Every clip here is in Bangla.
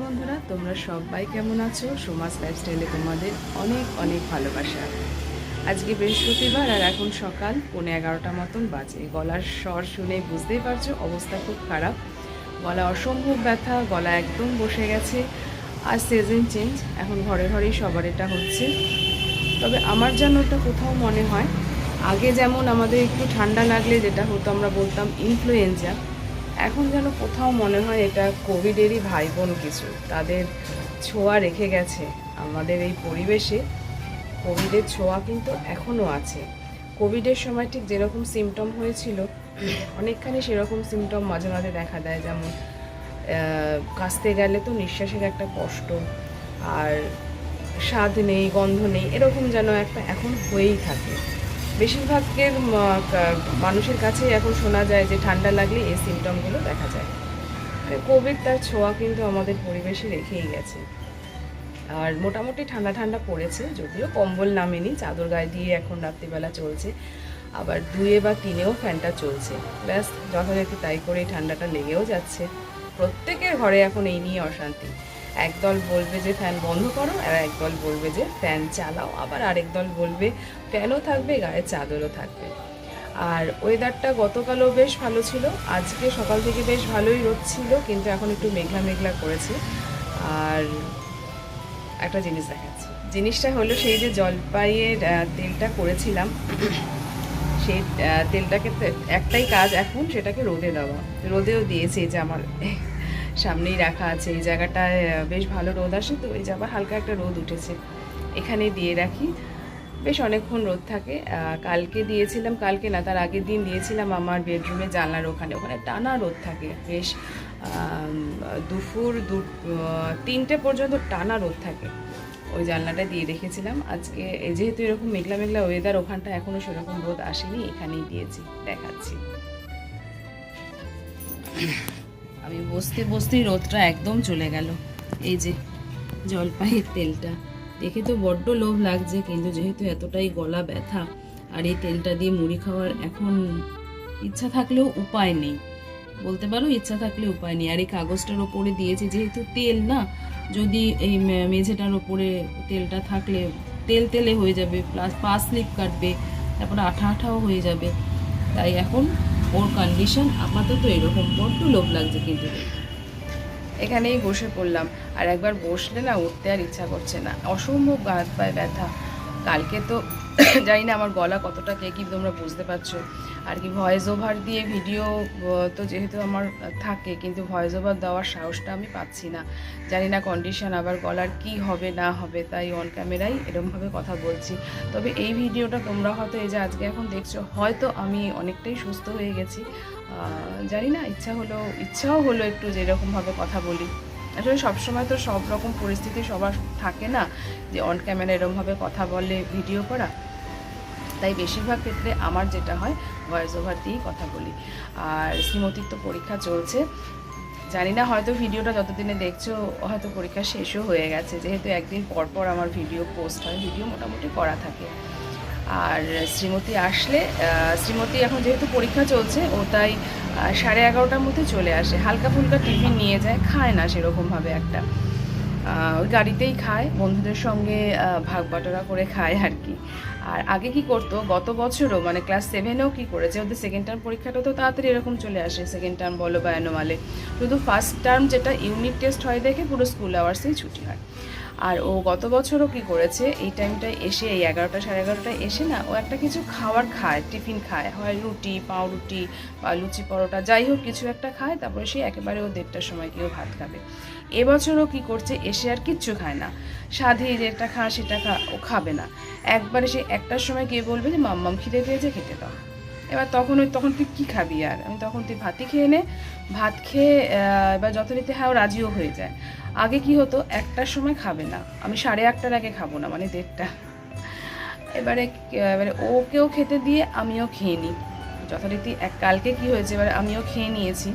বন্ধুরা, তোমরা সবাই কেমন আছো? সোমাস লাইফস্টাইলে তোমাদের অনেক অনেক ভালোবাসা। আজকে বৃহস্পতিবার আর এখন সকাল 11:15 মতন বাজে। গলার স্বর শুনে বুঝতেই পারছো অবস্থা খুব খারাপ। গলা অসম্ভব ব্যথা, গলা একদম বসে গেছে। আর সিজন চেঞ্জ, এখন ঘরে ঘরেই সবার এটা হচ্ছে। তবে আমার যেন ওটা কোথাও মনে হয় আগে যেমন আমাদের একটু ঠান্ডা লাগলে যেটা হতো আমরা বলতাম ইনফ্লুয়েঞ্জা, এখন যেন কোথাও মনে হয় এটা কোভিডেরই ভাই বোন কিছু, তাদের ছোঁয়া রেখে গেছে আমাদের এই পরিবেশে। কোভিডের ছোঁয়া কিন্তু এখনও আছে। কোভিডের সময় ঠিক যেরকম সিমটম হয়েছিল অনেকখানি সেরকম সিমটম মাঝে মাঝে দেখা দেয়, যেমন কাশতে গেলে তো নিঃশ্বাসের একটা কষ্ট, আর স্বাদ নেই, গন্ধ নেই, এরকম যেন একটা এখন হয়েই থাকে। বেশিরভাগের মানুষের কাছে এখন শোনা যায় যে ঠান্ডা লাগলে এই সিমটমগুলো দেখা যায়। কোভিড তার ছোঁয়া কিন্তু আমাদের পরিবেশে রেখেই গেছে। আর মোটামুটি ঠান্ডা ঠান্ডা পড়েছে, যদিও কম্বল নামেনি, চাদর গায়ে দিয়ে এখন রাত্রিবেলা চলছে। আবার 2 বা 3-এও ফ্যানটা চলছে, ব্যাস যথারীতি তাই করে ঠান্ডাটা লেগেও যাচ্ছে। প্রত্যেকের ঘরে এখন এই নিয়ে অশান্তি। একদল বলবে যে ফ্যান বন্ধ করো, আর একদল বলবে যে ফ্যান চালাও, আবার আরেক দল বলবে ফ্যানও থাকবে, গায়ে চাদরও থাকবে। আর ওয়েদারটা গতকালও বেশ ভালো ছিল, আজকে সকাল থেকে বেশ ভালোই রোদ ছিল, কিন্তু এখন একটু মেঘলা মেঘলা করেছে। আর একটা জিনিস দেখাচ্ছি, জিনিসটা হলো সেই যে জলপাইয়ের তেলটা করেছিলাম, সেই তেলটাকে একটাই কাজ এখন, সেটাকে রোদে দেওয়া। রোদেও দিয়েছি, যে আমার সামনেই রাখা আছে, এই জায়গাটায় বেশ ভালো রোদ আসে, তো এই যে আবার হালকা একটা রোদ উঠেছে, এখানেই দিয়ে রাখি, বেশ অনেকক্ষণ রোদ থাকে। কালকে দিয়েছিলাম, কালকে না তার আগের দিন দিয়েছিলাম আমার বেডরুমে জানলার ওখানে, ওখানে টানা রোদ থাকে বেশ, দুপুর 3টে পর্যন্ত টানা রোদ থাকে, ওই জানলাটা দিয়ে রেখেছিলাম। আজকে যেহেতু এরকম মেঘলা মেঘলা ওয়েদার, ওখানটা এখনও সেরকম রোদ আসেনি, এখানেই দিয়েছি, দেখাচ্ছি। আমি বসতে বসতেই রোদটা একদম চলে গেল। এই যে জলপাইয়ের তেলটা দেখে তো বড্ড লোভ লাগছে, কিন্তু যেহেতু এতটাই গলা ব্যথা আর এই তেলটা দিয়ে মুড়ি খাওয়ার এখন ইচ্ছা থাকলেও উপায় নেই, বলতে পারো ইচ্ছা থাকলে উপায় নেই। আর এই কাগজটার ওপরে দিয়েছে, যেহেতু তেল না, যদি এই মেঝেটার ওপরে তেলটা থাকলে তেল তেলে হয়ে যাবে, প্লাস পা স্লিপ কাটবে, তারপরে আঠা আঠাও হয়ে যাবে। তাই এখন ওর কন্ডিশন আপাতত এরকম, বড্ড লোভ লাগছে কিন্তু। এখানেই বসে পড়লাম, আর একবার বসলে না উঠতে আর ইচ্ছা করছে না, অসম্ভব গা হাত পায়ে ব্যথা। কালকে তো জানি না আমার গলা কতটা কে কি তোমরা বুঝতে পারছো, আর কি ভয়েস ওভার দিয়ে ভিডিও তো যেহেতু আমার থাকে, কিন্তু ভয়েস ওভার দেওয়ার সাহসটা আমি পাচ্ছি না, জানি না কন্ডিশন আবার গলার কি হবে না হবে, তাই অন ক্যামেরাই এরকমভাবে কথা বলছি। তবে এই ভিডিওটা তোমরা হয়তো এই যে আজকে এখন দেখছো, হয়তো আমি অনেকটাই সুস্থ হয়ে গেছি, জানি না, ইচ্ছাও হলো একটু যেরকমভাবে কথা বলি। আসলে সবসময় তো সব রকম পরিস্থিতি সবার থাকে না যে অন ক্যামেরা এরকমভাবে কথা বলে ভিডিও করা, তাই বেশিরভাগ ক্ষেত্রে আমার যেটা হয় ভয়েস ওভার দিয়েই কথা বলি। আর শ্রীমতীর তো পরীক্ষা চলছে, জানি না হয়তো ভিডিওটা যতদিনে দেখছো হয়তো পরীক্ষা শেষও হয়ে গেছে, যেহেতু একদিন পর পর আমার ভিডিও পোস্ট হয়, ভিডিও মোটামুটি করা থাকে। আর শ্রীমতী আসলে, শ্রীমতী এখন যেহেতু পরীক্ষা চলছে, ও তাই 11:30টার মধ্যে চলে আসে, হালকা ফুলকা টিফিন নিয়ে যায়, খায় না সেরকমভাবে একটা, ওই গাড়িতেই খায়, বন্ধুদের সঙ্গে ভাগ বাটোরা করে খায় আর কি। আর আগে কি করতো, গত বছরও মানে ক্লাস 7-এও কী করেছে, ওদের সেকেন্ড টার্ম পরীক্ষাটা তো তাড়াতাড়ি এরকম চলে আসে, সেকেন্ড টার্ম বলো বা অ্যানুয়ালে, শুধু ফার্স্ট টার্ম যেটা ইউনিট টেস্ট হয় দেখে পুরো স্কুল আওয়ার্সেই ছুটি হয়। আর ও গত বছরও কী করেছে, এই টাইমটায় এসে, এই 11টা 11:30টায় এসে না, ও একটা কিছু খাবার খায়, টিফিন খায়, হয় রুটি, পাউরুটি বা লুচি পরোটা, যাই হোক কিছু একটা খায়, তারপরে সে একেবারে ও 1:30টার সময় গিয়েও ভাত খাবে। এবছরও কী করছে, এসে আর কিচ্ছু খায় না, সাধেই যে একটা খা সেটা খা, ও খাবে না, একবারে সে 1টার সময় গিয়ে বলবে যে মাম্মাম খিদে পেয়েছে, খেতে দাও। এবার তখন তুই কী খাবি, আর আমি তখন তুই ভাতই খেয়ে নে, ভাত খেয়ে এবার যথারীতি হ্যাঁ ও রাজিও হয়ে যায়। আগে কি হতো, 1টার সময় খাবে না, আমি 8:30টার আগে খাবো না, মানে 1:30টা। এবারে ওকেও খেতে দিয়ে আমিও খেয়ে নিই যথারীতি। কালকে কি হয়েছে, এবার আমিও খেয়ে নিয়েছি,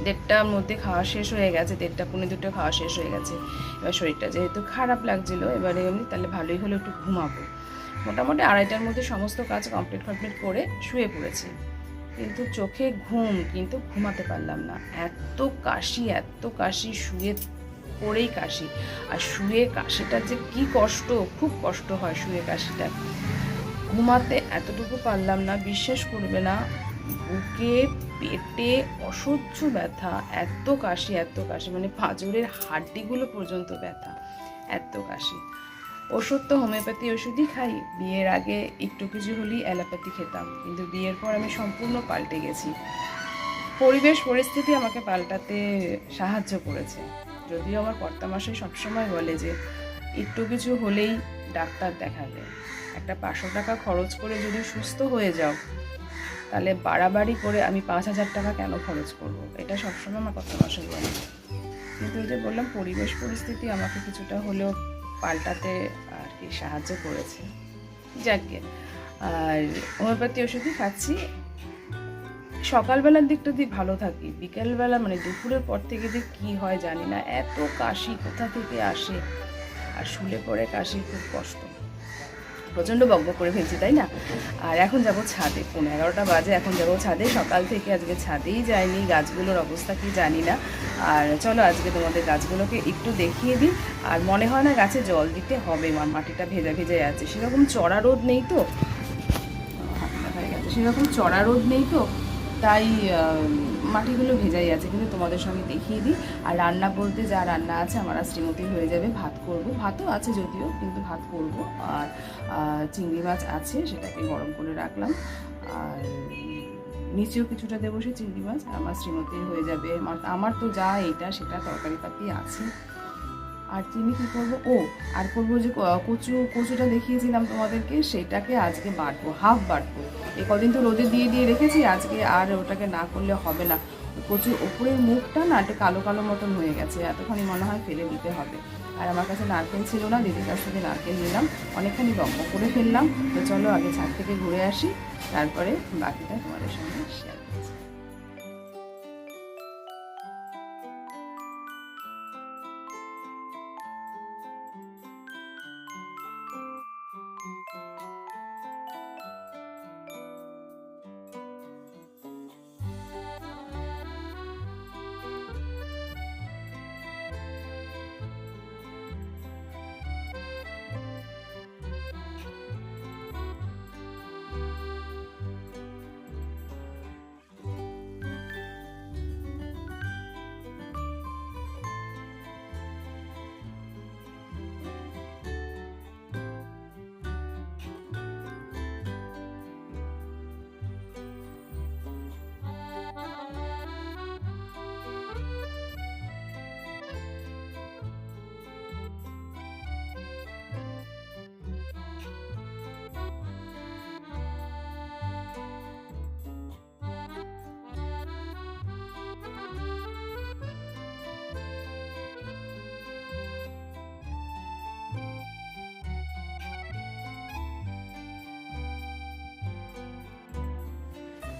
1:30টার মধ্যে খাওয়া শেষ হয়ে গেছে, 1:30 পৌনে 2 খাওয়া শেষ হয়ে গেছে। এবার শরীরটা যেহেতু খারাপ লাগছিলো, এবারে এমনি তাহলে ভালোই হলো একটু ঘুমাবো, মোটামুটি 2:30টার মধ্যে সমস্ত কাজ কমপ্লিট করে শুয়ে পড়েছি, কিন্তু চোখে ঘুম, কিন্তু ঘুমাতে পারলাম না, এত কাশি শুয়ে করেই কাশি। আর শুয়ে কাশিটা যে কি কষ্ট, খুব কষ্ট হয় শুয়ে কাশিটা। ঘুমাতে এতটুকু পারলাম না, বিশ্বাস করবে না, বুকে পেটে অসহ্য ব্যথা, এত কাশি মানে পাঁজরের হাড্ডিগুলো পর্যন্ত ব্যথা, এত কাশি। ওষুধ তো হোমিওপ্যাথি ওষুধই খাই। বিয়ের আগে একটু কিছু হলেই অ্যালোপ্যাথি খেতাম, কিন্তু বিয়ের পর আমি সম্পূর্ণ পাল্টে গেছি। পরিবেশ পরিস্থিতি আমাকে পাল্টাতে সাহায্য করেছে। যদিও আমার কর্তামশাই সবসময় বলে যে একটু কিছু হলেই ডাক্তার দেখাবে, একটা 500 টাকা খরচ করে যদি সুস্থ হয়ে যাও, তাহলে বাড়াবাড়ি করে আমি 5,000 টাকা কেন খরচ করব, এটা সবসময় আমার কর্তামশাই বলে। কিন্তু এই যে বললাম, পরিবেশ পরিস্থিতি আমাকে কিছুটা হলেও পাল্টাতে আর কি সাহায্য করেছে। যাকে আর হোমিওপ্যাথি ওষুধই খাচ্ছি। সকালবেলার দিকটা দিয়ে ভালো থাকি, বিকেলবেলা মানে দুপুরের পর থেকে যে কি হয় জানি না, এত কাশি কোথা থেকে আসে, আর শুলে পড়ে কাশি, খুব কষ্ট, প্রচণ্ড বকবক করে ফেলছি, তাই না? আর এখন যাব ছাদে, 11:30 বাজে, এখন যাব ছাদে। সকাল থেকে আজকে ছাদেই যায়নি, গাছগুলোর অবস্থা কি জানি না। আর চলো আজকে তোমাদের গাছগুলোকে একটু দেখিয়ে দিই। আর মনে হয় না গাছে জল দিতে হবে, মাটিটা ভেজা ভেজা আছে, সেরকম চড়া রোদ নেই তো, সেরকম চড়া রোদ নেই তো, তাই মাটিগুলো ভেজাই আছে। কিন্তু তোমাদের সঙ্গে দেখিয়ে দিই। আর রান্না বলতে যা রান্না আছে, আমার আর শ্রীমতী হয়ে যাবে, ভাত করব, ভাতও আছে যদিও, কিন্তু ভাত করব। আর চিংড়ি মাছ আছে, সেটাকে গরম করে রাখলাম। আর নিচেও কিছুটা দেবো সে চিংড়ি মাছ, আমার শ্রীমতীর হয়ে যাবে। আমার তো যা এটা সেটা তরকারি পাতি আছে। আর চিনি কী করবো, আর করবো যে কচুটা দেখিয়েছিলাম তোমাদেরকে, সেটাকে আজকে বাটবো, হাফ বাটবো। এই কদিন তো রোদে দিয়ে দিয়ে রেখেছি, আজকে আর ওটাকে না করলে হবে না। কচুর ওপরের মুখটা না একটু কালো কালো মতন হয়ে গেছে, এতখানি মনে হয় ফেলে দিতে হবে। আর আমার কাছে নারকেল ছিল না, দিদির কাছ থেকে নারকেল নিলাম, অনেকখানি বকবক করে ফেললাম। তো চলো আগে ছাদ থেকে ঘুরে আসি, তারপরে বাকিটা তোমাদের সঙ্গে শেয়ার করছি।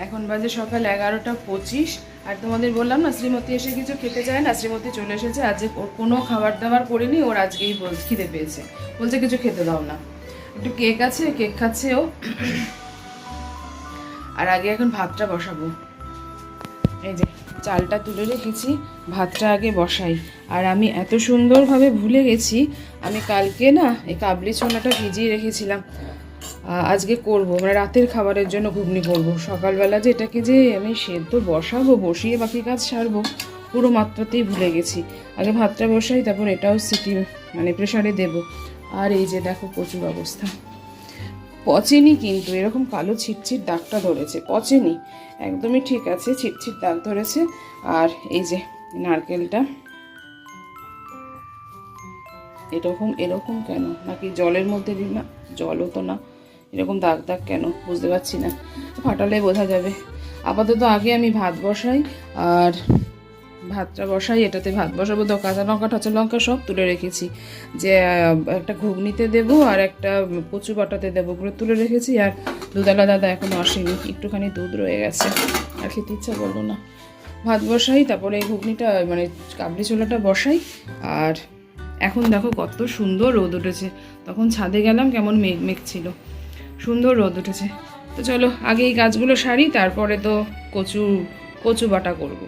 এখন বাজে সকাল 11:25। আর তোমাদের বললাম না, শ্রীমতী এসে কিছু খেতে চায় না। শ্রীমতী চলে এসেছে, আজকে ওর কোনো খাবার দাবার করিনি, ওর আজকেই খিদে পেয়েছে, বলছে কিছু খেতে দাও না। একটু কেক আছে, কেক খাচ্ছে ও। আর আগে এখন ভাতটা বসাবো। এই যে চালটা তুলে রেখেছি, ভাতটা আগে বসাই। আর আমি এত সুন্দরভাবে ভুলে গেছি, আমি কালকে না এই কাবলি ছোলাটা ভিজিয়ে রেখেছিলাম, আজকে করব, মানে রাতের খাবারের জন্য ঘুগনি করব। সকালবেলা যে এটাকে যে আমি সেদ্ধ বসাবো, বসিয়ে বাকি কাজ সারবো, পুরো মাত্রাতেই ভুলে গেছি। আগে ভাতটা বসাই, তারপর এটাও সিটি মানে প্রেশারে দেব। আর এই যে দেখো প্রচুর অবস্থা, পচেনি কিন্তু, এরকম কালো ছিটছিট দাগটা ধরেছে, পচেনি, একদমই ঠিক আছে, ছিটছিট দাগ ধরেছে। আর এই যে নারকেলটা এরকম কেন, নাকি জলের মধ্যে দিই না, জলও তো না, এরকম দাগ দাগ কেন বুঝতে পারছি না, ফাটালে বোঝা যাবে। আপাতত আগে আমি ভাত বসাই, আর ভাতটা বসাই, এটাতে ভাত বসাবো। তো কাঁচা লঙ্কা টাচা লঙ্কা সব তুলে রেখেছি, যে একটা ঘুগনিতে দেবো আর একটা কচু বাটাতে দেবো, ওগুলো তুলে রেখেছি। আর দুধওয়ালা দাদা এখনও আসেনি, একটুখানি দুধ রয়ে গেছে, আর খেতে ইচ্ছা করলো না। ভাত বসাই, তারপরে এই ঘুগনিটা মানে কাবলি ছোলাটা বসাই। আর এখন দেখো কত সুন্দর রোদ উঠেছে, তখন ছাদে গেলাম কেমন মেঘ মেঘ ছিল, সুন্দর রোদ উঠেছে। তো চলো আগে এই গাছগুলো সারি, তারপরে তো কচু বাটা করব।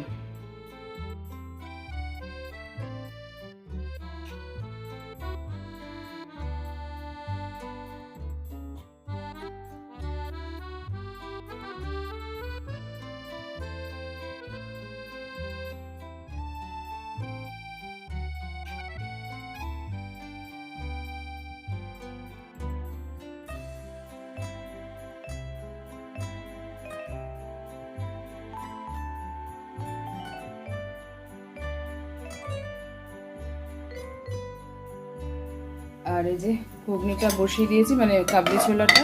আর এই যে ঘুগনিটা বসিয়ে দিয়েছি, মানে কাবলি ছোলাটা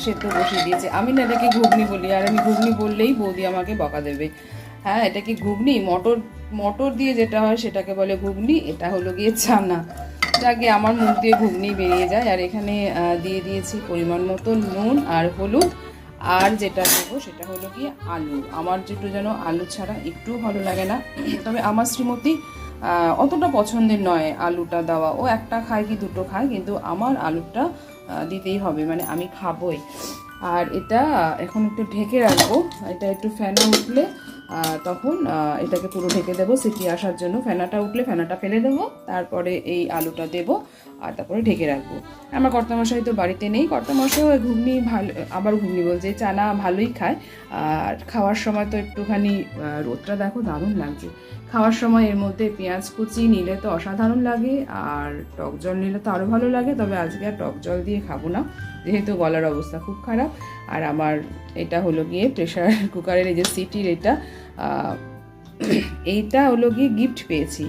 সেদ্ধ বসিয়ে দিয়েছি। আমি না এটাকে ঘুগনি বলি, আর আমি ঘুগনি বললেই বৌদি আমাকে বকা দেবে। হ্যাঁ, এটা কি ঘুগনি? মটর মটর দিয়ে যেটা হয় সেটাকে বলে ঘুগনি, এটা হলো গিয়ে চানা। যাকে আমার মুখ দিয়ে ঘুগনি বেরিয়ে যায়। আর এখানে দিয়ে দিয়েছি পরিমাণ মতো নুন আর হলুদ। আর যেটা দেবো সেটা হলো গিয়ে আলু। আমার যেটু যেন আলু ছাড়া একটু ভালো লাগে না, তবে আমার শ্রীমতী অতটা পছন্দের নয় আলুটা দেওয়া। ও একটা খায় কি দুটো খায়, কিন্তু আমার আলুটা দিতেই হবে, মানে আমি খাবোই। আর এটা এখন একটু ঢেকে রাখবো, এটা একটু ফেনা উঠলে তখন এটাকে পুরো ঢেকে দেবো সিটি আসার জন্য। ফেনাটা উঠলে ফেনাটা ফেলে দেবো, তারপরে এই আলুটা দেবো আর তারপরে ঢেকে রাখবো। আমার কর্তামশাই তো বাড়িতে নেই, কর্তামশাইও ঘুগনি ভালো, আবার ঘুগনি বলছে চানা ভালোই খায়। আর খাওয়ার সময় তো একটুখানি রোদটা দেখো দারুণ লাগছে। খাওয়ার সময় এর মধ্যে পেঁয়াজ কুচি নিলে তো অসাধারণ লাগে, আর টক জল নিলে তো আরও ভালো লাগে। তবে আজকে আর টক জল দিয়ে খাবো না, যেহেতু গলার অবস্থা খুব খারাপ। আর আমার এটা হলো গিয়ে প্রেশার কুকারের এই যে সিটির এইটা হলো গিয়ে গিফট পেয়েছি,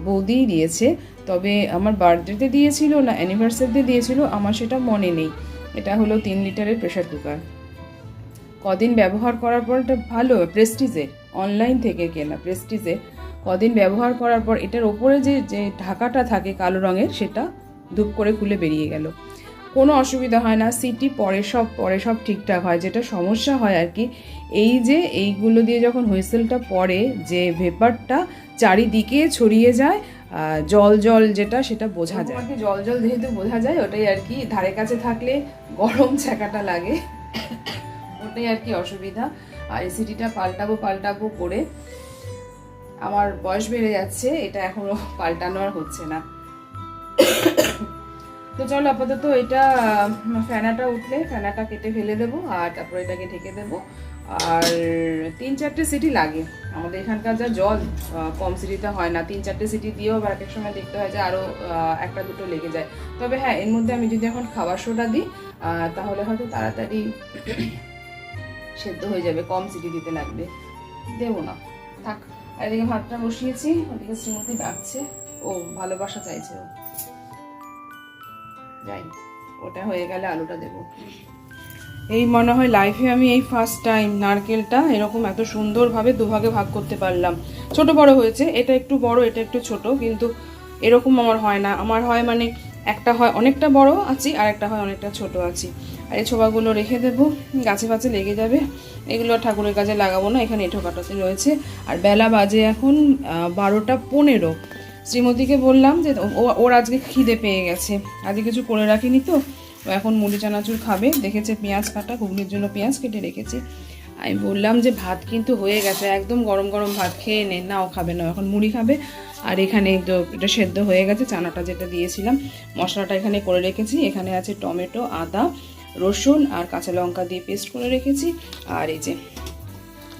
বৌদিই দিয়েছে। তবে আমার বার্থডেতে দিয়েছিল না অ্যানিভার্সারিতে দিয়েছিল আমার সেটা মনে নেই। এটা হলো 3 লিটারের প্রেশার কুকার। কদিন ব্যবহার করার পর এটা ভালো, প্রেস্টিজের, অনলাইন থেকে কেনা প্রেস্টিজের। কদিন ব্যবহার করার পর এটার ওপরে যে ঢাকাটা থাকে কালো রঙের, সেটা ধূপ করে খুলে বেরিয়ে গেল। কোনো অসুবিধা হয় না, সিটি পরে সব ঠিকঠাক হয়। যেটা সমস্যা হয় আর কি, এই যে এইগুলো দিয়ে যখন হুইসেলটা পড়ে, যে ভেপারটা চারিদিকে ছড়িয়ে যায়, জল জল যেটা, সেটা বোঝা যায়। জল জল যেহেতু বোঝা যায়, ওটাই আর কি ধারে কাছে থাকলে গরম ছ্যাঁকাটা লাগে, ওটাই আর কি অসুবিধা। আর এই সিটিটা পাল্টাবো করে আমার বয়স বেড়ে যাচ্ছে, এটা এখনো পাল্টানো আর হচ্ছে না। তো চলো আপাতত এটা ফেনাটা উঠলে ফেনাটা কেটে ফেলে দেবো, আর তারপর এটাকে ঢেকে দেবো। আর 3-4টে সিটি লাগে, আমাদের এখানকার যা জল কম সিটিতে হয় না। 3-4টে সিটি দিয়েও আবার এক সময় দেখতে হয় যে আরও 1-2 লেগে যায়। তবে হ্যাঁ, এর মধ্যে আমি যদি এখন খাবার সোডা দিই তাহলে হয়তো তাড়াতাড়ি সেদ্ধ হয়ে যাবে, কম সিটি দিতে লাগবে। দেবো না, থাক। আর এদিকে ভাতটা বসিয়েছি, ওদিকে শ্রীমতী ডাকছে, ও ভালোবাসা চাইছে। ও যাই, ওটা হয়ে গেলে আলুটা দেবো। এই মনে হয় লাইফে আমি এই ফার্স্ট টাইম নারকেলটা এরকম এত সুন্দরভাবে দুভাগে ভাগ করতে পারলাম। ছোট বড় হয়েছে, এটা একটু বড় এটা একটু ছোট, কিন্তু এরকম আমার হয় না। আমার হয় মানে একটা হয় অনেকটা বড় আছি, আর একটা হয় অনেকটা ছোট আছি। আর এই ছোবাগুলো রেখে দেবো, গাছে ফাছে লেগে যাবে। এগুলো ঠাকুরের কাজে লাগাবো না, এখানে এঁঠো কাটাতে রয়েছে। আর বেলা বাজে এখন 12টা 15। শ্রীমতীকে বললাম যে ওর আজকে খিদে পেয়ে গেছে, আজকে কিছু করে রাখিনি তো, ও এখন মুড়ি চানাচুর খাবে। দেখেছে পেঁয়াজ কাটা, ঘুগনির জন্য পেঁয়াজ কেটে রেখেছি। আমি বললাম যে ভাত কিন্তু হয়ে গেছে, একদম গরম গরম ভাত খেয়ে নে। না, ও খাবে না, এখন মুড়ি খাবে। আর এখানে এটা সেদ্ধ হয়ে গেছে, চানাটা যেটা দিয়েছিলাম, মশলাটা এখানে করে রেখেছি। এখানে আছে টমেটো, আদা, রসুন আর কাঁচা লঙ্কা দিয়ে পেস্ট করে রেখেছি। আর এই যে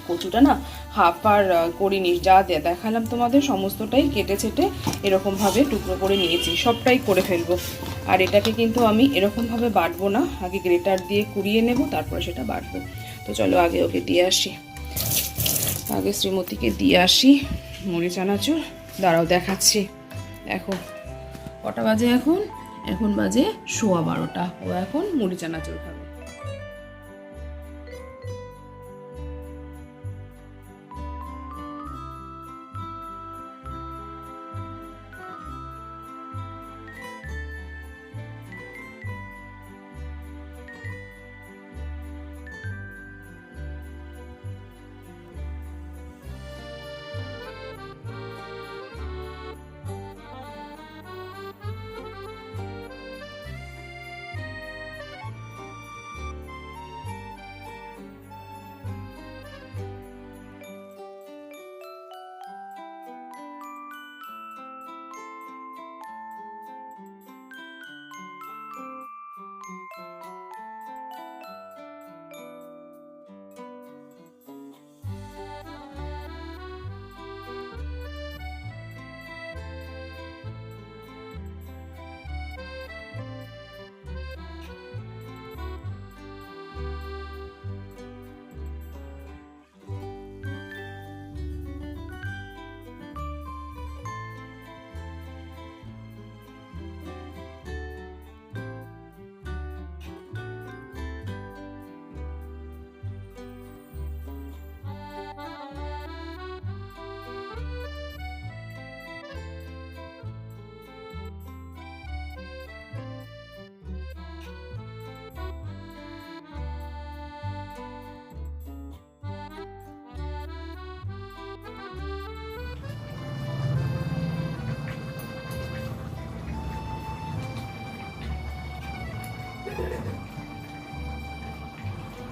কচুটা না হাফ আর করিনি, যা দেখালাম তোমাদের সমস্তটাই কেটে ছেটে এরকমভাবে টুকরো করে নিয়েছি, সবটাই করে ফেলবো। আর এটাকে কিন্তু আমি এরকমভাবে বাটবো না, আগে গ্রেটার দিয়ে কুড়িয়ে নেব, তারপরে সেটা বাটবো। তো চলো আগে ওকে দিয়ে আসি, আগে শ্রীমতীকে দিয়ে আসি মুড়ি চানাচুর। দাঁড়াও দেখাচ্ছি। দেখো কটা বাজে এখন, এখন বাজে 12:15। ও এখন মুড়ি চানাচুর খাবে।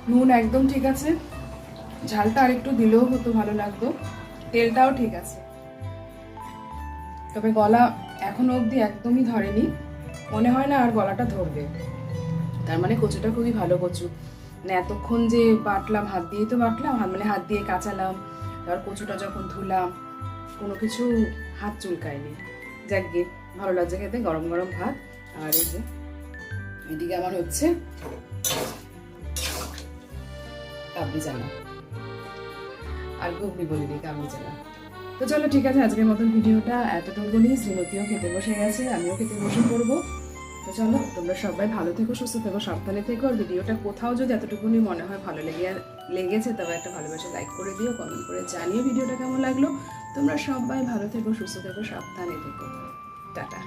নুন একদম ঠিক আছে, ঝালটা আরেকটু দিলেও হতো ভালো লাগতো, তেলটাও ঠিক আছে, তবে গলা এখনো অবধি একদমই ধরেনি, মনে হয় না আর গলাটা ধরবে। তার মানে কচুটা খুবই ভালো কচু, মানে এতক্ষণ যে বাটলাম, হাত দিয়েই তো বাটলাম, মানে হাত দিয়ে কাচালাম, তারপর কচুটা যখন ধুলাম, কোনো কিছু হাত চুলকায়নি। যাক গে, ভালো লাগছে খেতে গরম গরম ভাত। আর এই যে এদিকে আমার হচ্ছে কাবলি চানা, আর ঘুগনি বলিনি, কাবলি চানা। তো চলো ঠিক আছে, আজকের মতন ভিডিওটা এতটুকুনি। শ্রীমতীও খেতে বসে গেছে, আমিও খেতে বসে পড়বো। তো চলো, তোমরা সবাই ভালো থেকো, সুস্থ থেকো, সাবধানে থেকো। আর ভিডিওটা কোথাও যদি এতটুকুনি মনে হয় ভালো লেগেছে, তবে একটা ভালোবাসা লাইক করে দিও, কমেন্ট করে জানিও ভিডিওটা কেমন লাগলো। তোমরা সবাই ভালো থেকো, সুস্থ থেকো, সাবধানে থেকো। টাটা।